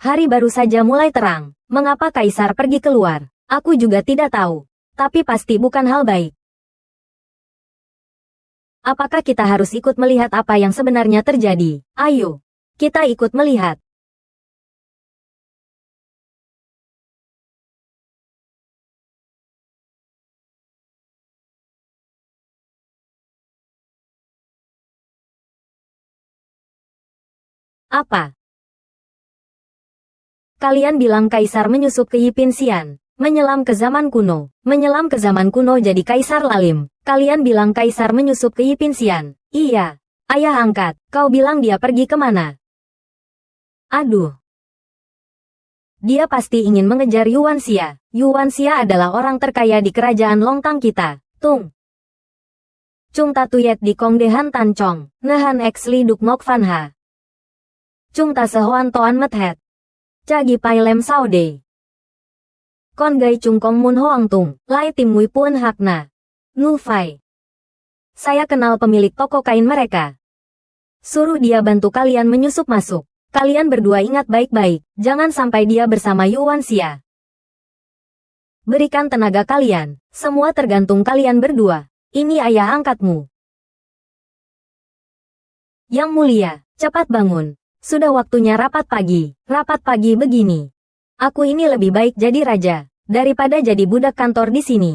Hari baru saja mulai terang. Mengapa Kaisar pergi keluar? Aku juga tidak tahu. Tapi pasti bukan hal baik. Apakah kita harus ikut melihat apa yang sebenarnya terjadi? Ayo, kita ikut melihat. Apa? Kalian bilang Kaisar menyusup ke Yipin Xian, menyelam ke zaman kuno. Menyelam ke zaman kuno jadi Kaisar Lalim. Kalian bilang Kaisar menyusup ke Yipin Xian. Iya. Ayah angkat, kau bilang dia pergi kemana? Aduh. Dia pasti ingin mengejar Yuan Xia. Yuan Xia adalah orang terkaya di kerajaan Longtang kita. Tung. Chung Tatuyet di Kongdehan Tan Chong. Ngehan X Li Duk Mok Fan Ha. Chung Ta Sehoan Toan Met Het. Cagi Pai Lem Sao De. Kon Gai Chung Kong Mun Hoang Tung. Lai Tim Mui Pun Hak Na. Ngu Fai. Saya kenal pemilik toko kain mereka. Suruh dia bantu kalian menyusup masuk. Kalian berdua ingat baik-baik. Jangan sampai dia bersama Yuan Xia. Berikan tenaga kalian. Semua tergantung kalian berdua. Ini ayah angkatmu. Yang mulia, cepat bangun. Sudah waktunya rapat pagi. Rapat pagi begini. Aku ini lebih baik jadi raja, daripada jadi budak kantor di sini.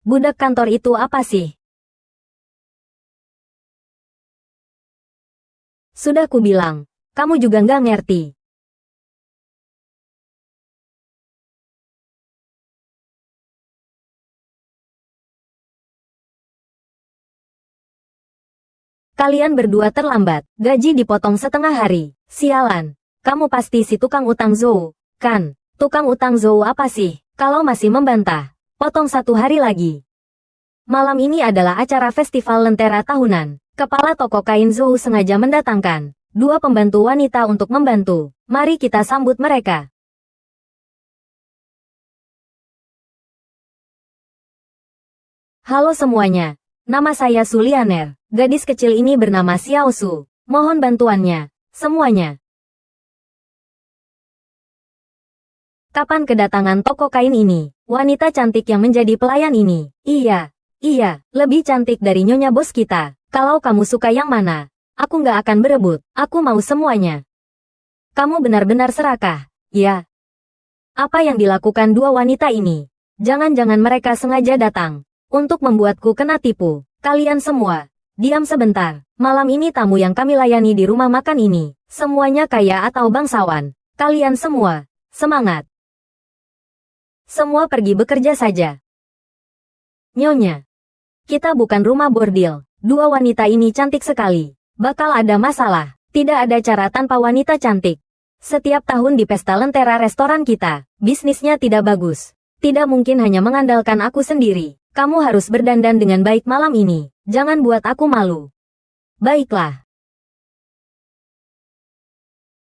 Budak kantor itu apa sih? Sudah kubilang, kamu juga nggak ngerti. Kalian berdua terlambat, gaji dipotong setengah hari. Sialan, kamu pasti si tukang utang Zhou, kan? Tukang utang Zhou apa sih? Kalau masih membantah, potong 1 hari lagi. Malam ini adalah acara festival lentera tahunan. Kepala toko kain Zhou sengaja mendatangkan 2 pembantu wanita untuk membantu. Mari kita sambut mereka. Halo semuanya. Nama saya Su Lianer. Gadis kecil ini bernama Xiao Su. Mohon bantuannya. Semuanya. Kapan kedatangan toko kain ini? Wanita cantik yang menjadi pelayan ini. Iya. Iya, lebih cantik dari nyonya bos kita. Kalau kamu suka yang mana? Aku nggak akan berebut. Aku mau semuanya. Kamu benar-benar serakah. Ya. Apa yang dilakukan dua wanita ini? Jangan-jangan mereka sengaja datang untuk membuatku kena tipu. Kalian semua, diam sebentar. Malam ini tamu yang kami layani di rumah makan ini, semuanya kaya atau bangsawan. Kalian semua, semangat. Semua pergi bekerja saja. Nyonya, kita bukan rumah bordil. Dua wanita ini cantik sekali. Bakal ada masalah. Tidak ada cara tanpa wanita cantik. Setiap tahun di pesta lentera restoran kita, bisnisnya tidak bagus. Tidak mungkin hanya mengandalkan aku sendiri. Kamu harus berdandan dengan baik malam ini. Jangan buat aku malu. Baiklah.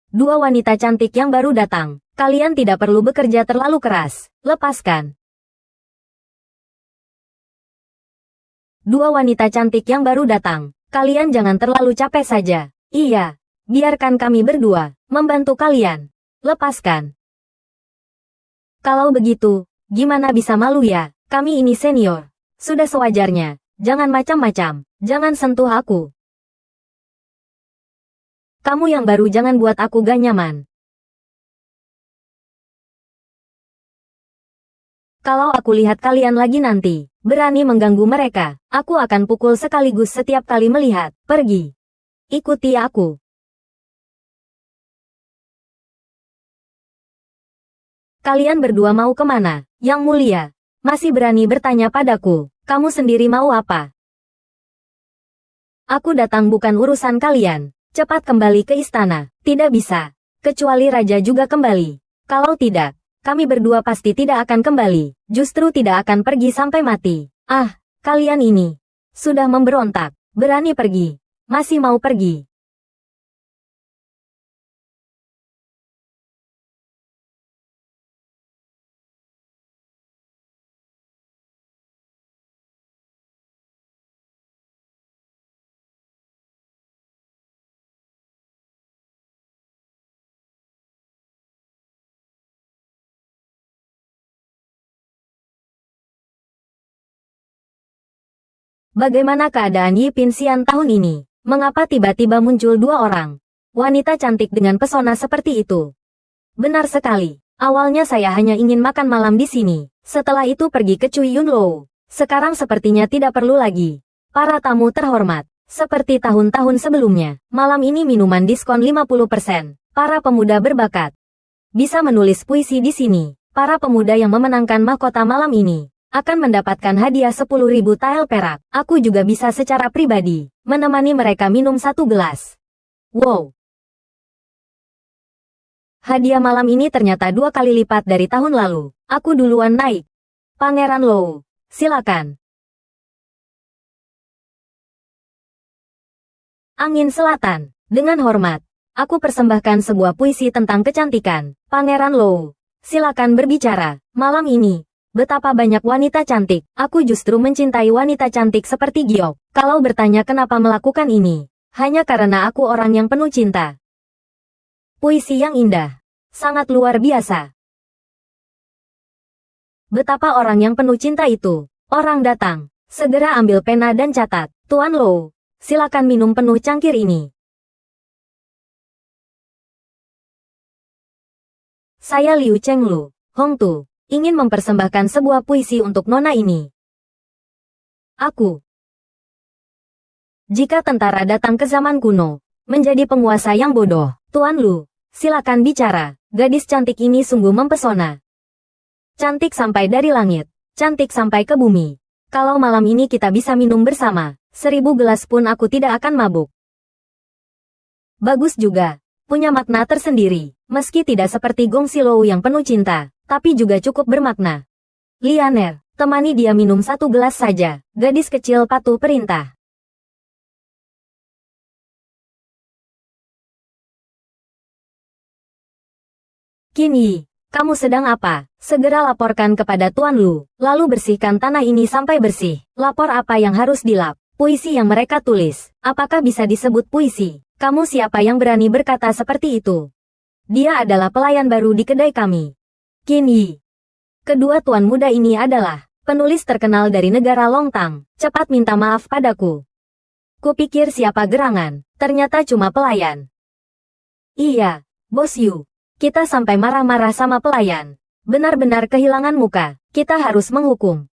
Dua wanita cantik yang baru datang. Kalian tidak perlu bekerja terlalu keras. Lepaskan. Dua wanita cantik yang baru datang. Kalian jangan terlalu capek saja. Iya. Biarkan kami berdua membantu kalian. Lepaskan. Kalau begitu, gimana bisa malu ya? Kami ini senior. Sudah sewajarnya. Jangan macam-macam. Jangan sentuh aku. Kamu yang baru jangan buat aku gak nyaman. Kalau aku lihat kalian lagi nanti, berani mengganggu mereka, aku akan pukul sekaligus setiap kali melihat. Pergi. Ikuti aku. Kalian berdua mau kemana? Yang mulia. Masih berani bertanya padaku, kamu sendiri mau apa? Aku datang bukan urusan kalian. Cepat kembali ke istana. Tidak bisa. Kecuali raja juga kembali. Kalau tidak, kami berdua pasti tidak akan kembali. Justru tidak akan pergi sampai mati. Ah, kalian ini. Sudah memberontak. Berani pergi. Masih mau pergi. Bagaimana keadaan Yi Pinsian tahun ini? Mengapa tiba-tiba muncul dua orang? Wanita cantik dengan pesona seperti itu. Benar sekali. Awalnya saya hanya ingin makan malam di sini. Setelah itu pergi ke Cui Yunlou. Sekarang sepertinya tidak perlu lagi. Para tamu terhormat. Seperti tahun-tahun sebelumnya, malam ini minuman diskon 50%. Para pemuda berbakat bisa menulis puisi di sini. Para pemuda yang memenangkan mahkota malam ini akan mendapatkan hadiah 10.000 tael perak. Aku juga bisa secara pribadi menemani mereka minum satu gelas. Wow. Hadiah malam ini ternyata 2 kali lipat dari tahun lalu. Aku duluan naik. Pangeran Lou, silakan. Angin Selatan. Dengan hormat, aku persembahkan sebuah puisi tentang kecantikan. Pangeran Lou, silakan berbicara. Malam ini, betapa banyak wanita cantik. Aku justru mencintai wanita cantik seperti Giok. Kalau bertanya kenapa melakukan ini, hanya karena aku orang yang penuh cinta. Puisi yang indah. Sangat luar biasa. Betapa orang yang penuh cinta itu. Orang datang. Segera ambil pena dan catat. Tuan Lou, silakan minum penuh cangkir ini. Saya Liu Chenglu, Hong Tu, ingin mempersembahkan sebuah puisi untuk nona ini. Aku. Jika tentara datang ke zaman kuno, menjadi penguasa yang bodoh, Tuan Lu, silakan bicara. Gadis cantik ini sungguh mempesona. Cantik sampai dari langit, cantik sampai ke bumi. Kalau malam ini kita bisa minum bersama, 1000 gelas pun aku tidak akan mabuk. Bagus juga, punya makna tersendiri. Meski tidak seperti Gong Xilou yang penuh cinta, tapi juga cukup bermakna. Lianer, temani dia minum satu gelas saja. Gadis kecil patuh perintah. Qin Yi, Kamu sedang apa? Segera laporkan kepada Tuan Lu, lalu bersihkan tanah ini sampai bersih. Lapor apa yang harus dilap. Puisi yang mereka tulis, apakah bisa disebut puisi? Kamu siapa yang berani berkata seperti itu? Dia adalah pelayan baru di kedai kami. Qin Yi. Kedua tuan muda ini adalah penulis terkenal dari negara Longtang. Cepat minta maaf padaku. Kupikir siapa gerangan, ternyata cuma pelayan. Iya, Bos Yu. Kita sampai marah-marah sama pelayan. Benar-benar kehilangan muka. Kita harus menghukum.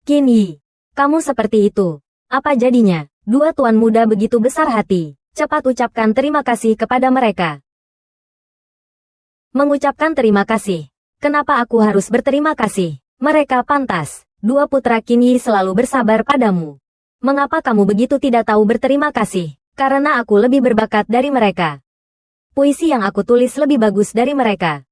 Qin Yi, kamu seperti itu. Apa jadinya? Dua tuan muda begitu besar hati. Cepat ucapkan terima kasih kepada mereka. Mengucapkan terima kasih. Kenapa aku harus berterima kasih? Mereka pantas. Dua putra Qin Yi selalu bersabar padamu. Mengapa kamu begitu tidak tahu berterima kasih? Karena aku lebih berbakat dari mereka. Puisi yang aku tulis lebih bagus dari mereka.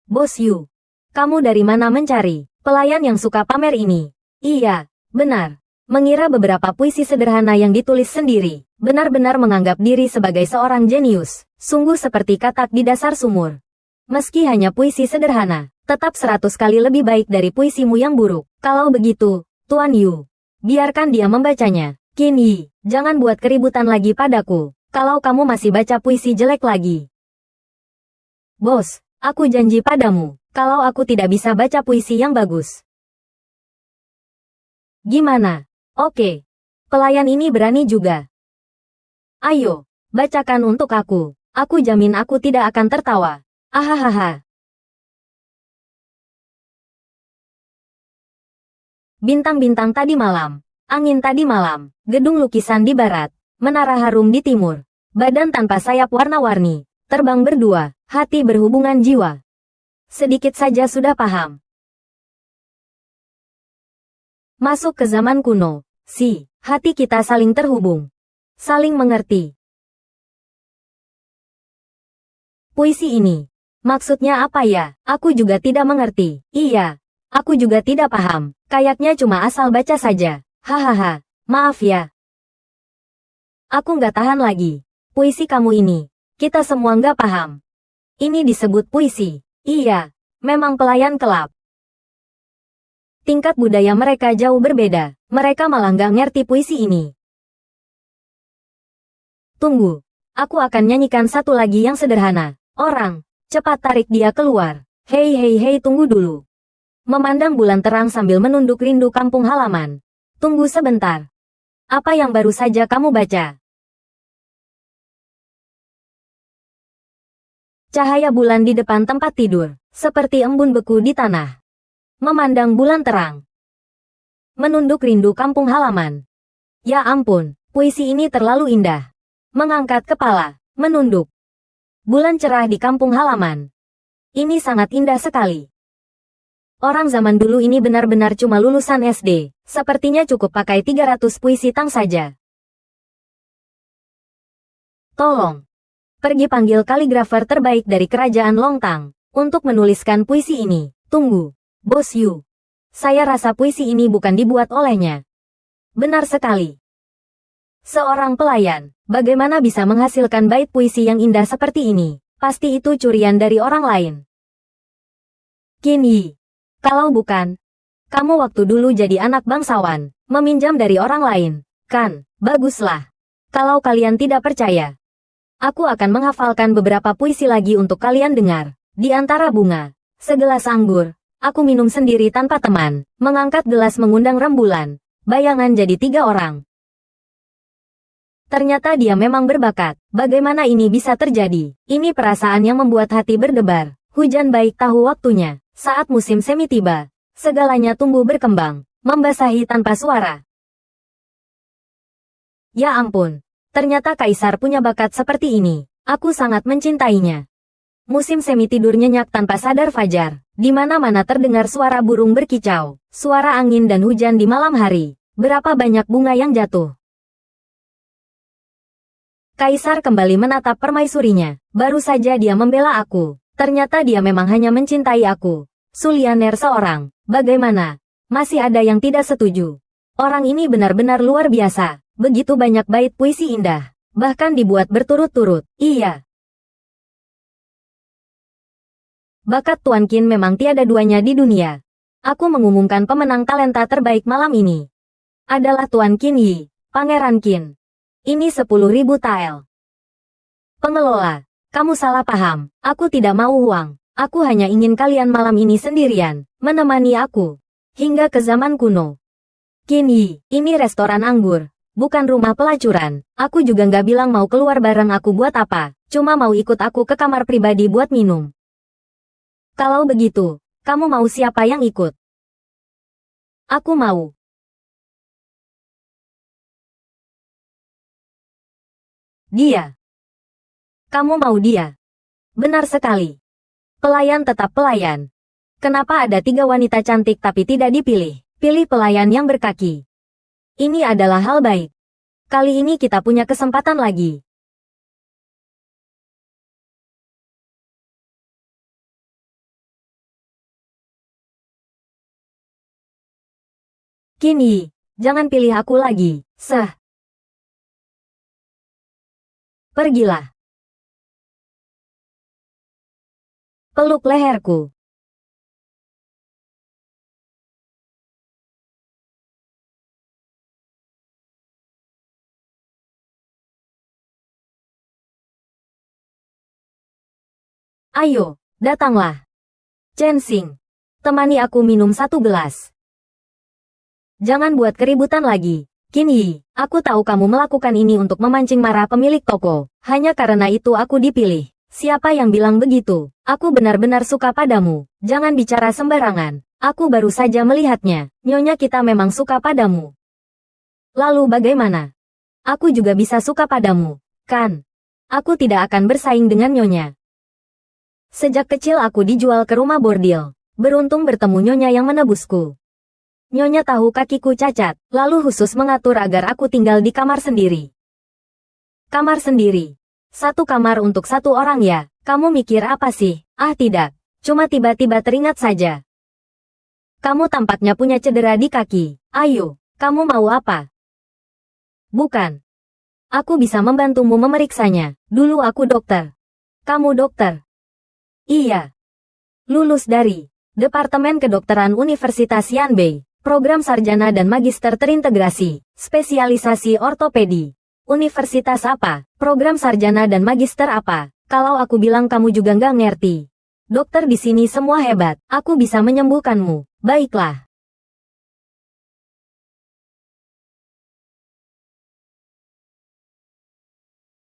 Bos Yu, kamu dari mana mencari pelayan yang suka pamer ini? Iya, benar. Mengira beberapa puisi sederhana yang ditulis sendiri, benar-benar menganggap diri sebagai seorang jenius, sungguh seperti katak di dasar sumur. Meski hanya puisi sederhana, tetap 100 kali lebih baik dari puisimu yang buruk. Kalau begitu, Tuan Yu, biarkan dia membacanya. Qin Yi, jangan buat keributan lagi padaku. Kalau kamu masih baca puisi jelek lagi. Bos, aku janji padamu, kalau aku tidak bisa baca puisi yang bagus. Gimana? Oke. Pelayan ini berani juga. Ayo, bacakan untuk aku. Aku jamin aku tidak akan tertawa. Ahahaha. Bintang-bintang tadi malam. Angin tadi malam. Gedung lukisan di barat. Menara harum di timur. Badan tanpa sayap warna-warni. Terbang berdua. Hati berhubungan jiwa. Sedikit saja sudah paham. Masuk ke zaman kuno. Hati kita saling terhubung. Saling mengerti. Puisi ini. Maksudnya apa ya? Aku juga tidak mengerti. Iya. Aku juga tidak paham. Kayaknya cuma asal baca saja. Hahaha. Maaf ya. Aku nggak tahan lagi. Puisi kamu ini. Kita semua nggak paham. Ini disebut puisi. Iya. Memang pelayan kelap. Tingkat budaya mereka jauh berbeda. Mereka malah nggak ngerti puisi ini. Tunggu. Aku akan nyanyikan satu lagi yang sederhana. Orang, cepat tarik dia keluar. Hei hei hei, tunggu dulu. Memandang bulan terang sambil menunduk rindu kampung halaman. Tunggu sebentar. Apa yang baru saja kamu baca? Cahaya bulan di depan tempat tidur, seperti embun beku di tanah. Memandang bulan terang. Menunduk rindu kampung halaman. Ya ampun, puisi ini terlalu indah. Mengangkat kepala, menunduk. Bulan cerah di kampung halaman. Ini sangat indah sekali. Orang zaman dulu ini benar-benar cuma lulusan SD. Sepertinya cukup pakai 300 puisi tang saja. Tolong. Pergi panggil kaligrafer terbaik dari kerajaan Longtang. Untuk menuliskan puisi ini. Tunggu. Bos Yu. Saya rasa puisi ini bukan dibuat olehnya. Benar sekali. Seorang pelayan, bagaimana bisa menghasilkan bait puisi yang indah seperti ini? Pasti itu curian dari orang lain. Qin Yi. Kalau bukan, kamu waktu dulu jadi anak bangsawan, meminjam dari orang lain, kan? Baguslah. Kalau kalian tidak percaya, aku akan menghafalkan beberapa puisi lagi untuk kalian dengar. Di antara bunga, segelas anggur, aku minum sendiri tanpa teman, mengangkat gelas mengundang rembulan, bayangan jadi 3 orang. Ternyata dia memang berbakat. Bagaimana ini bisa terjadi? Ini perasaan yang membuat hati berdebar. Hujan baik tahu waktunya. Saat musim semi tiba, segalanya tumbuh berkembang, membasahi tanpa suara. Ya ampun, ternyata Kaisar punya bakat seperti ini. Aku sangat mencintainya. Musim semi tidur nyenyak tanpa sadar fajar. Di mana-mana terdengar suara burung berkicau, suara angin dan hujan di malam hari. Berapa banyak bunga yang jatuh. Kaisar kembali menatap permaisurinya. Baru saja dia membela aku. Ternyata dia memang hanya mencintai aku. Sulianer seorang. Bagaimana? Masih ada yang tidak setuju. Orang ini benar-benar luar biasa. Begitu banyak bait puisi indah. Bahkan dibuat berturut-turut. Iya. Bakat Tuan Qin memang tiada duanya di dunia. Aku mengumumkan pemenang talenta terbaik malam ini. Adalah Tuan Qin Yi, Pangeran Qin. Ini 10.000 tael. Pengelola, kamu salah paham. Aku tidak mau uang. Aku hanya ingin kalian malam ini sendirian, menemani aku. Hingga ke zaman kuno. Qin Yi, ini restoran anggur, bukan rumah pelacuran. Aku juga nggak bilang mau keluar bareng aku buat apa. Cuma mau ikut aku ke kamar pribadi buat minum. Kalau begitu, kamu mau siapa yang ikut? Aku mau. Dia. Kamu mau dia? Benar sekali. Pelayan tetap pelayan. Kenapa ada 3 wanita cantik tapi tidak dipilih? Pilih pelayan yang berkaki. Ini adalah hal baik. Kali ini kita punya kesempatan lagi. Qin Yi, jangan pilih aku lagi. Pergilah. Peluk leherku. Ayo, datanglah. Chen Xing, temani aku minum 1 gelas. Jangan buat keributan lagi. Qin Yi, aku tahu kamu melakukan ini untuk memancing marah pemilik toko. Hanya karena itu aku dipilih. Siapa yang bilang begitu? Aku benar-benar suka padamu. Jangan bicara sembarangan. Aku baru saja melihatnya. Nyonya kita memang suka padamu. Lalu bagaimana? Aku juga bisa suka padamu, kan? Aku tidak akan bersaing dengan Nyonya. Sejak kecil aku dijual ke rumah bordil. Beruntung bertemu Nyonya yang menebusku. Nyonya tahu kakiku cacat, lalu khusus mengatur agar aku tinggal di kamar sendiri. Kamar sendiri. 1 kamar untuk 1 orang ya? Kamu mikir apa sih? Ah tidak, cuma tiba-tiba teringat saja. Kamu tampaknya punya cedera di kaki. Ayo, kamu mau apa? Bukan. Aku bisa membantumu memeriksanya. Dulu aku dokter. Kamu dokter? Iya. Lulus dari Departemen Kedokteran Universitas Yanbei. Program sarjana dan magister terintegrasi, spesialisasi ortopedi. Universitas apa? Program sarjana dan magister apa? Kalau aku bilang kamu juga nggak ngerti. Dokter di sini semua hebat, aku bisa menyembuhkanmu. Baiklah.